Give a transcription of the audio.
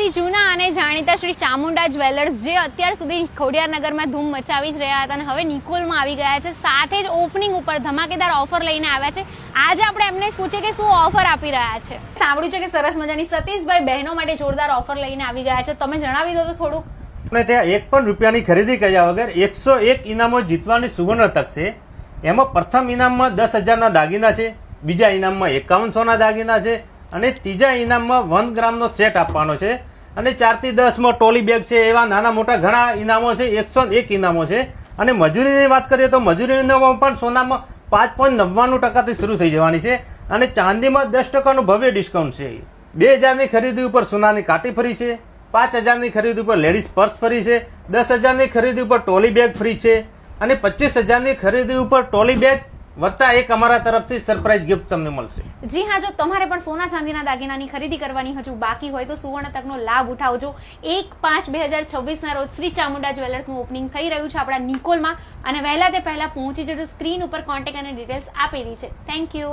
સૌથી જૂના અને જાણીતા શ્રી ચામુંડા જ્વેલર્સ જે અત્યાર સુધી ખોડિયારનગરમાં ધૂમ મચાવી જ રહ્યા હતા અને હવે નિકોલમાં આવી ગયા છે, સાથે જ ઓપનિંગ ઉપર ધમાકેદાર ઓફર લઈને આવ્યા છે. આજે આપણે એમને જ પૂછીએ કે શું ઓફર આપી રહ્યા છે. સાંભળ્યું છે કે સરસ મજાની સતીશભાઈ બહેનો માટે જોરદાર ઓફર લઈને આવી ગયા છે. તમે જણાવી દો તો થોડુંક. અને ત્યાં એક પણ રૂપિયાની ખરીદી કર્યા વગર 101 ઇનામો જીતવાની સુવર્ણ તક છે. એમાં પ્રથમ ઇનામમાં 10,000ના દાગીના છે, બીજા ઇનામમાં 5100ના દાગીના છે અને ત્રીજા ઇનામમાં 1 ગ્રામનો સેટ આપવાનો છે અને 4 થી 10માં ટોલી બેગ છે. એવા નાના મોટા ઘણા ઇનામો છે. 101 ઇનામો છે. અને મજૂરીની વાત કરીએ તો મજૂરીમાં પણ સોનામાં 5.99% શરૂ થઈ જવાની છે અને ચાંદીમાં 10%નું ભવ્ય ડિસ્કાઉન્ટ છે. 2000ની ખરીદી ઉપર સોનાની કાટી ફરી છે, 5000ની ખરીદી ઉપર લેડીઝ પર્સ ફરી છે, 10,000ની ખરીદી ઉપર ટોલી બેગ ફ્રી છે અને 25,000ની ખરીદી ઉપર ટોલી બેગ વત્તા એક અમારા તરફથી સરપ્રાઈઝ ગિફ્ટ તમને મળશે. જી હા, જો તમારે પણ સોના ચાંદીના દાગીનાની ખરીદી કરવાની હજુ બાકી હોય તો સુવર્ણ તકનો લાભ ઉઠાવજો. 1/5/2026ના રોજ શ્રી ચામુંડા જ્વેલર્સનું ઓપનિંગ થઈ રહ્યું છે આપણા નિકોલમાં અને વહેલા તે પહેલા પહોંચી જજો. સ્ક્રીન ઉપર કોન્ટેક્ટ અને ડિટેલ્સ આપેલી છે. Thank you.